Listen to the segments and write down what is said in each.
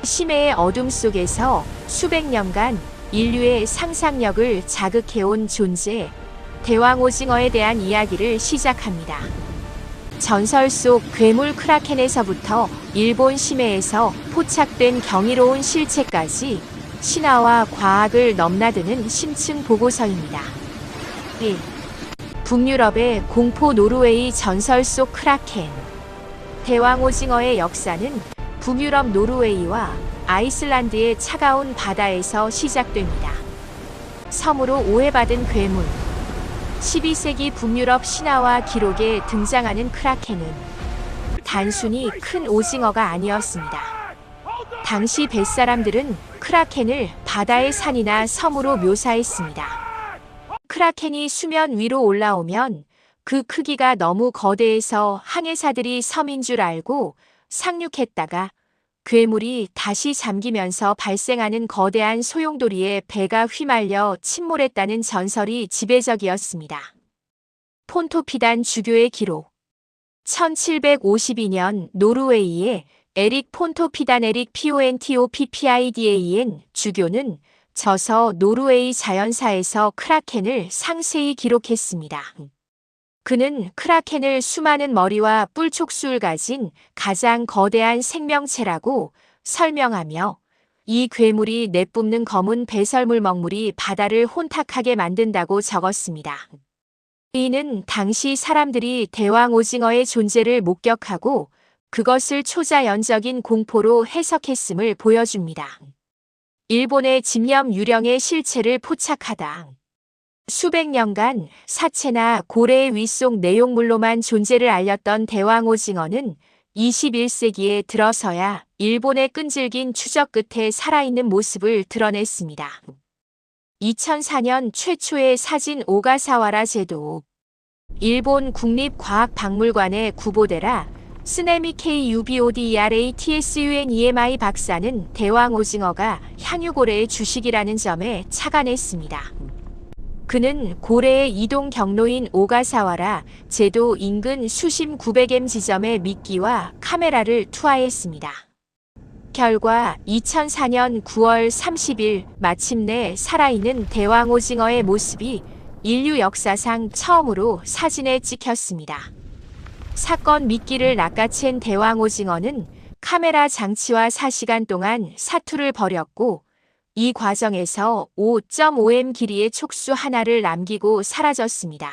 심해의 어둠 속에서 수백 년간 인류의 상상력을 자극해온 존재, 대왕오징어에 대한 이야기를 시작합니다. 전설 속 괴물 크라켄에서부터 일본 심해에서 포착된 경이로운 실체까지 신화와 과학을 넘나드는 심층 보고서입니다. 1. 북유럽의 공포 노르웨이 전설 속 크라켄. 대왕오징어의 역사는 북유럽 노르웨이와 아이슬란드의 차가운 바다에서 시작됩니다. 섬으로 오해받은 괴물. 12세기 북유럽 신화와 기록에 등장하는 크라켄은 단순히 큰 오징어가 아니었습니다. 당시 뱃사람들은 크라켄을 바다의 산이나 섬으로 묘사했습니다. 크라켄이 수면 위로 올라오면 그 크기가 너무 거대해서 항해사들이 섬인 줄 알고 상륙했다가 괴물이 다시 잠기면서 발생하는 거대한 소용돌이에 배가 휘말려 침몰했다는 전설이 지배적이었습니다. 폰토피단 주교의 기록. 1752년 노르웨이의 에릭 폰토피단 에릭 PONTOPPIDAN 주교는 저서 노르웨이 자연사에서 크라켄을 상세히 기록했습니다. 그는 크라켄을 수많은 머리와 뿔촉수를 가진 가장 거대한 생명체라고 설명하며 이 괴물이 내뿜는 검은 배설물 먹물이 바다를 혼탁하게 만든다고 적었습니다. 이는 당시 사람들이 대왕 오징어의 존재를 목격하고 그것을 초자연적인 공포로 해석했음을 보여줍니다. 일본의 집념 유령의 실체를 포착하다. 수백 년간 사체나 고래의 윗속 내용물로만 존재를 알렸던 대왕오징어는 21세기에 들어서야 일본의 끈질긴 추적 끝에 살아있는 모습을 드러냈습니다. 2004년 최초의 사진 오가사와라 제도. 일본 국립과학박물관의 구보데라 스네미 KUBODERATSUNEMI 박사는 대왕오징어가 향유고래의 주식이라는 점에 착안했습니다. 그는 고래의 이동 경로인 오가사와라 제도 인근 수심 900m 지점에 미끼와 카메라를 투하했습니다. 결과 2004년 9월 30일 마침내 살아있는 대왕오징어의 모습이 인류 역사상 처음으로 사진에 찍혔습니다. 사건 미끼를 낚아챈 대왕오징어는 카메라 장치와 4시간 동안 사투를 벌였고 이 과정에서 5.5m 길이의 촉수 하나를 남기고 사라졌습니다.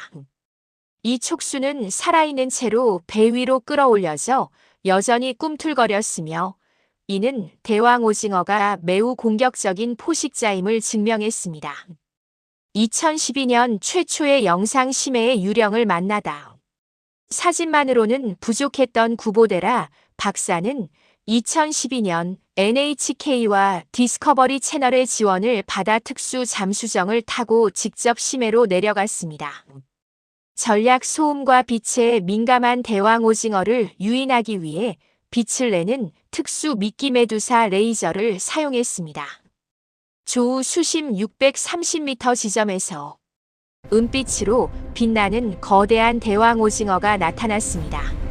이 촉수는 살아있는 채로 배 위로 끌어올려져 여전히 꿈틀거렸으며 이는 대왕오징어가 매우 공격적인 포식자임을 증명했습니다. 2012년 최초의 영상 심해의 유령을 만나다. 사진만으로는 부족했던 구보데라 박사는 2012년 NHK와 디스커버리 채널의 지원을 받아 특수 잠수정을 타고 직접 심해로 내려갔습니다. 전략 소음과 빛에 민감한 대왕오징어를 유인하기 위해 빛을 내는 특수 미끼 메두사 레이저를 사용했습니다. 조우 수심 630m 지점에서 은빛으로 빛나는 거대한 대왕오징어가 나타났습니다.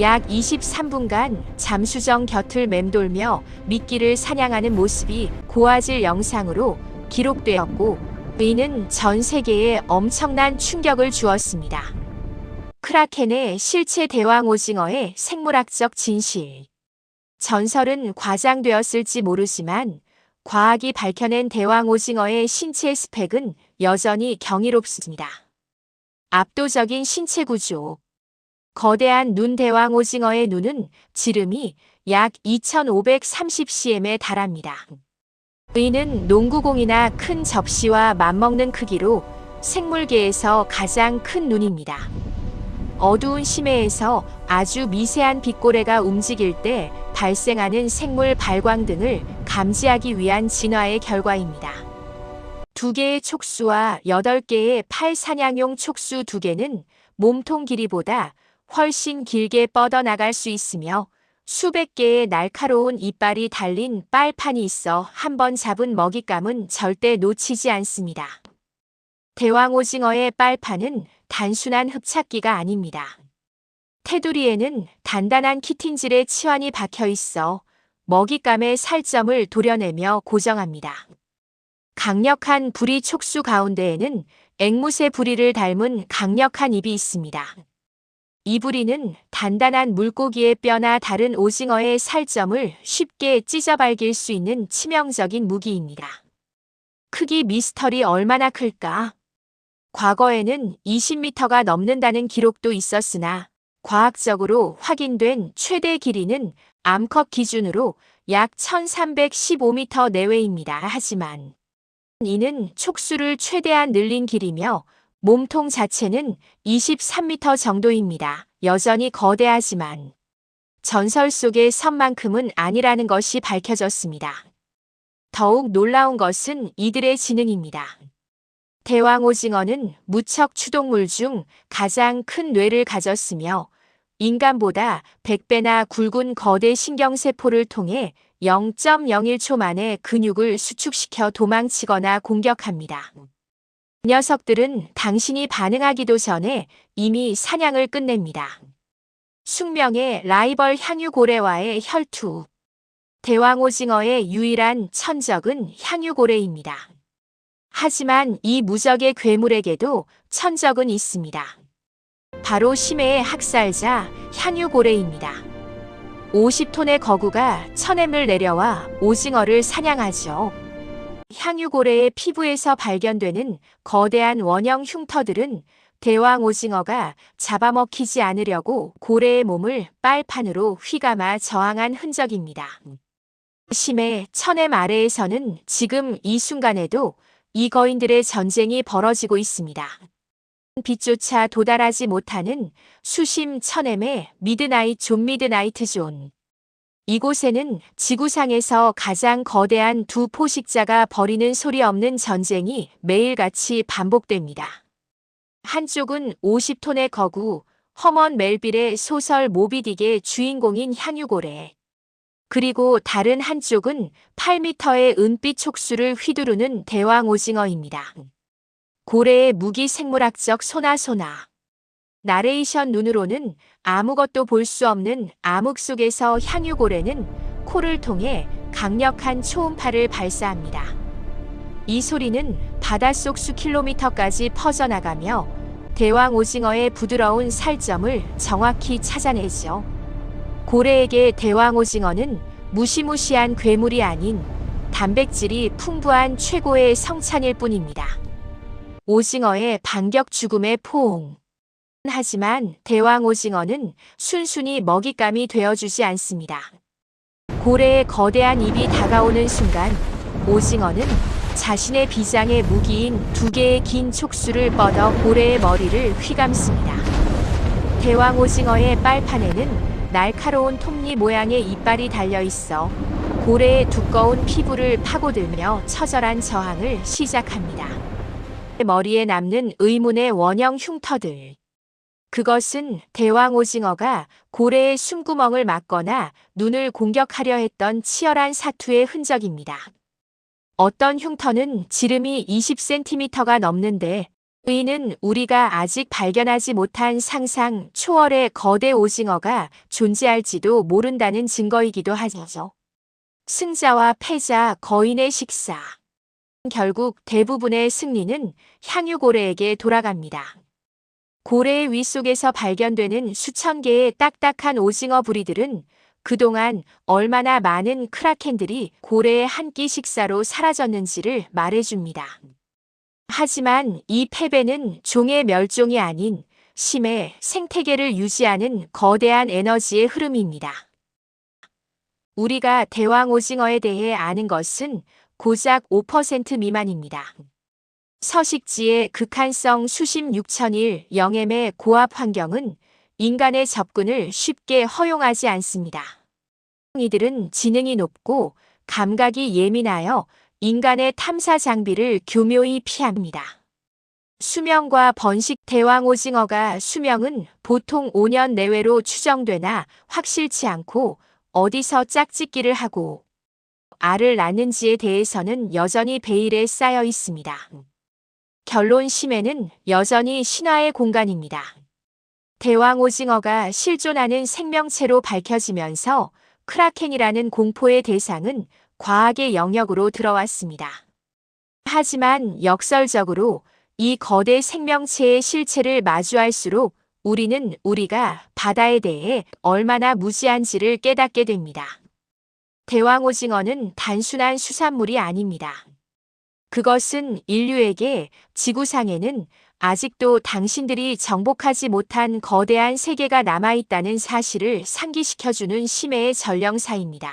약 23분간 잠수정 곁을 맴돌며 미끼를 사냥하는 모습이 고화질 영상으로 기록되었고 이는 전 세계에 엄청난 충격을 주었습니다. 크라켄의 실체 대왕오징어의 생물학적 진실. 전설은 과장되었을지 모르지만 과학이 밝혀낸 대왕오징어의 신체 스펙은 여전히 경이롭습니다. 압도적인 신체 구조. 거대한 눈 대왕오징어의 눈은 지름이 약 2530cm에 달합니다. 이는 농구공이나 큰 접시와 맞먹는 크기로 생물계에서 가장 큰 눈입니다. 어두운 심해에서 아주 미세한 빛고래가 움직일 때 발생하는 생물 발광 등을 감지하기 위한 진화의 결과입니다. 2개의 촉수와 8개의 팔 사냥용 촉수 2개는 몸통 길이보다 훨씬 길게 뻗어나갈 수 있으며 수백 개의 날카로운 이빨이 달린 빨판이 있어 한번 잡은 먹잇감은 절대 놓치지 않습니다. 대왕오징어의 빨판은 단순한 흡착기가 아닙니다. 테두리에는 단단한 키틴질의 치환이 박혀 있어 먹잇감의 살점을 도려내며 고정합니다. 강력한 부리 촉수 가운데에는 앵무새 부리를 닮은 강력한 입이 있습니다. 이 부리는 단단한 물고기의 뼈나 다른 오징어의 살점을 쉽게 찢어발길 수 있는 치명적인 무기입니다. 크기 미스터리 얼마나 클까? 과거에는 20m가 넘는다는 기록도 있었으나 과학적으로 확인된 최대 길이는 암컷 기준으로 약 1315m 내외입니다. 하지만 이는 촉수를 최대한 늘린 길이며 몸통 자체는 23m 정도입니다. 여전히 거대하지만 전설 속의 섬만큼은 아니라는 것이 밝혀졌습니다. 더욱 놀라운 것은 이들의 지능입니다. 대왕오징어는 무척 추동물 중 가장 큰 뇌를 가졌으며 인간보다 100배나 굵은 거대 신경세포를 통해 0.01초 만에 근육을 수축시켜 도망치거나 공격합니다. 녀석들은 당신이 반응하기도 전에 이미 사냥을 끝냅니다. 숙명의 라이벌 향유고래와의 혈투. 대왕오징어의 유일한 천적은 향유고래입니다. 하지만 이 무적의 괴물에게도 천적은 있습니다. 바로 심해의 학살자 향유고래입니다. 50톤의 거구가 천엠을 내려와 오징어를 사냥하죠. 향유고래의 피부에서 발견되는 거대한 원형 흉터들은 대왕 오징어가 잡아먹히지 않으려고 고래의 몸을 빨판으로 휘감아 저항한 흔적입니다. 심해 천엠 아래에서는 지금 이 순간에도 이 거인들의 전쟁이 벌어지고 있습니다. 빛조차 도달하지 못하는 수심 천엠의 미드나잇 존 미드나이트 존. 이곳에는 지구상에서 가장 거대한 두 포식자가 벌이는 소리 없는 전쟁이 매일같이 반복됩니다. 한쪽은 50톤의 거구, 허먼 멜빌의 소설 모비딕의 주인공인 향유고래. 그리고 다른 한쪽은 8m의 은빛 촉수를 휘두르는 대왕 오징어입니다. 고래의 무기 생물학적 소나소나. 나레이션 눈으로는 아무것도 볼 수 없는 암흑 속에서 향유고래는 코를 통해 강력한 초음파를 발사합니다. 이 소리는 바닷속 수킬로미터까지 퍼져나가며 대왕 오징어의 부드러운 살점을 정확히 찾아내죠. 고래에게 대왕 오징어는 무시무시한 괴물이 아닌 단백질이 풍부한 최고의 성찬일 뿐입니다. 오징어의 반격 죽음의 포옹. 하지만 대왕 오징어는 순순히 먹잇감이 되어주지 않습니다. 고래의 거대한 입이 다가오는 순간 오징어는 자신의 비장의 무기인 2개의 긴 촉수를 뻗어 고래의 머리를 휘감습니다. 대왕 오징어의 빨판에는 날카로운 톱니 모양의 이빨이 달려있어 고래의 두꺼운 피부를 파고들며 처절한 저항을 시작합니다. 머리에 남는 의문의 원형 흉터들. 그것은 대왕 오징어가 고래의 숨구멍을 막거나 눈을 공격하려 했던 치열한 사투의 흔적입니다. 어떤 흉터는 지름이 20cm가 넘는데 이는 우리가 아직 발견하지 못한 상상 초월의 거대 오징어가 존재할지도 모른다는 증거이기도 하죠. 승자와 패자 거인의 식사. 결국 대부분의 승리는 향유고래에게 돌아갑니다. 고래의 위 속에서 발견되는 수천 개의 딱딱한 오징어 부리들은 그동안 얼마나 많은 크라켄들이 고래의 한 끼 식사로 사라졌는지를 말해줍니다. 하지만 이 패배는 종의 멸종이 아닌 심해 생태계를 유지하는 거대한 에너지의 흐름입니다. 우리가 대왕 오징어에 대해 아는 것은 고작 5% 미만입니다. 서식지의 극한성 수심 6000일 영엠의 고압 환경은 인간의 접근을 쉽게 허용하지 않습니다. 이들은 지능이 높고 감각이 예민하여 인간의 탐사 장비를 교묘히 피합니다. 수명과 번식. 대왕 오징어가 수명은 보통 5년 내외로 추정되나 확실치 않고 어디서 짝짓기를 하고 알을 낳는지에 대해서는 여전히 베일에 쌓여 있습니다. 결론 심해는 여전히 신화의 공간입니다. 대왕 오징어가 실존하는 생명체로 밝혀지면서 크라켄이라는 공포의 대상은 과학의 영역으로 들어왔습니다. 하지만 역설적으로 이 거대 생명체의 실체를 마주할수록 우리는 우리가 바다에 대해 얼마나 무지한지를 깨닫게 됩니다. 대왕오징어는 단순한 수산물이 아닙니다. 그것은 인류에게 지구상에는 아직도 당신들이 정복하지 못한 거대한 세계가 남아있다는 사실을 상기시켜주는 심해의 전령사입니다.